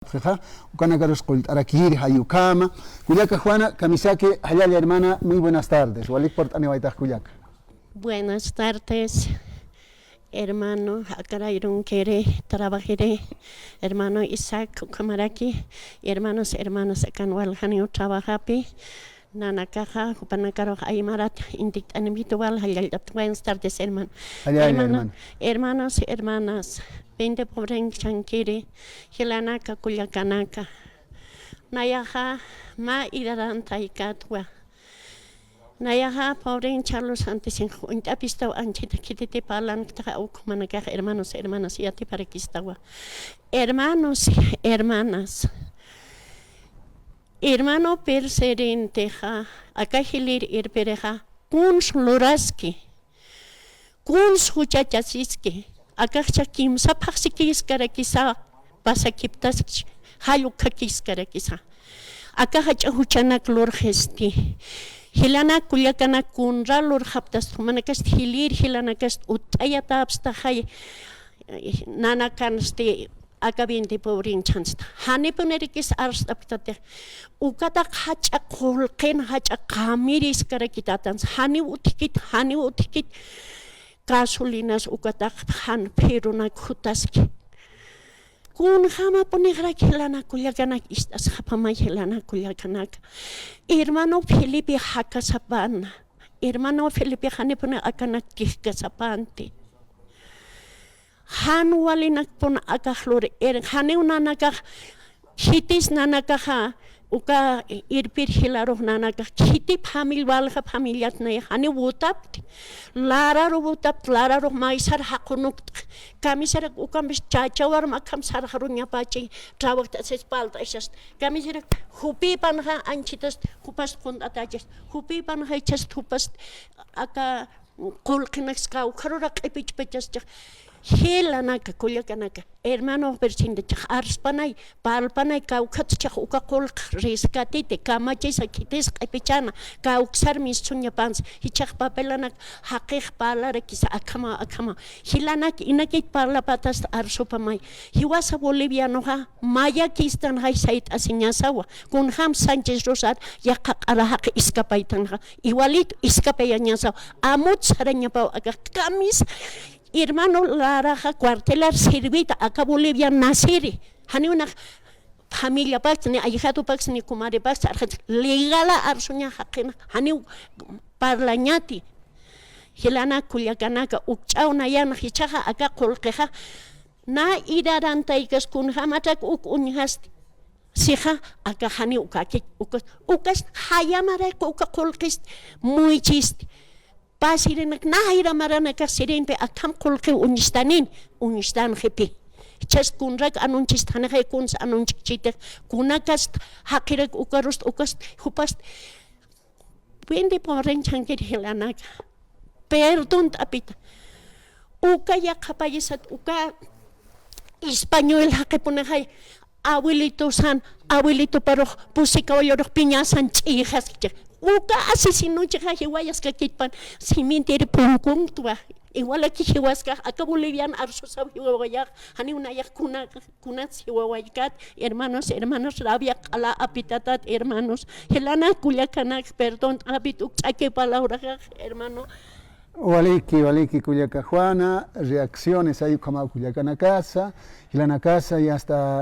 Ukanakaros Arakiri, Hayukama, Cuyaca Juana, Kamisake, Hayali hermana, muy buenas tardes. Walik por Tanewaita Cuyaca. Buenas tardes, hermano Akarairun Kere, Trabajaré, hermano Isaac Kamaraki, hermanos Akanwal Hanio Trabajapi, Nanakaja, Upanakaro Aymarat, Indict Animitual, Hayal, buenas tardes, hermano. Hermanas. 20 pobren chankiri, hilanaka kuyakanaka. Nayaha ma iraran taikatwa. Nayaha pobren charlos antes en intapista anchita kitete palan taka ukmanaka hermanos yati parakistawa. Hermanas. Hermano perserenteja, akahilir irpereja, kuns luraski. Kuns huchachasiski. Akakcha kimsa paksikis karakisa pasakiptas hayukakis karakisa. Akahacha huchanak lor gesti. Hilana kulyakana kunra lor haptas manakast hilir hilanakast utayata abstahay nanakanste akabinte pobrin chansta. Hane punerikis arstaptate. Ukata hacha kolken hacha kamiris karakitatans. Hani utikit. Gasolinas ukatak han peruna kutaski. Kun hama ponegra kilana kulyakanak istas hapama hilana kulyakanak. Hermano Felipe Hakasapan. Hermano Felipe hanepone akanak kikasapante. Han walinak pon akahlor haneunanaka hitis nanakaha. Uka irpir hilaro nanaka kiti familiat na hani wutapt lara maisar hakunuk kamisar ukam chachawar makam sar harunya pachi trawak tas palta isas kamisar hupi panha anchitas hupas kontatas hupi panha just hupas aka kolkinax kau karurak epich Hilanaka kulyakanaka hermano persinde arspanay palpanay kaukat uka kolk rescatite kamachis akites epichana kauksar misunya pans hichak papelanak hakik palara kisa akama hilanak inakit parla patas arsopamay hiwasa boliviano ha maya kistan hay sait asinyasawa kun ham Sánchez Rosar yakak arahak iskapaitan ha igualito iskapayanyasawa amut saranya pau agak kamis hermano Laraja cuartelar servita acá Bolivia nasiri hani una familia pax ni ahijado pax ni kumare pax legala arsunya hakena hani parlañati hilana kulyakanaka ukchauna yana hichaja acá kolkeja na iraranta ikas kun hamatak unyhast sija acá hani ukaki ukas hayamara uka kolkist muy chiste Pasirenak nahira marana kasirente akam kolke unistan hepi. Chas kunrak anunchistan kuns anunchite kunakast hakirak ukarust hupast. Wende poren chankir hilanak. Perdón tapita. Uka ya kapayisat uka español hakepunahay. Abuelito pero pusika oyorok piñasan chijas. Uka asesino chica hiwayas ka kitpan simintir pungkung tua igual aquí hiwaska acá bolivian arsusa hiwayak hani unayak kunat hiwayakat hermanos rabia kala apitatat hermanos helana kulyakanak perdón abituk chake palabra hermano Waliki Cuyaca Juana, reacciones ahí como Cuyacana casa, y la casa ya está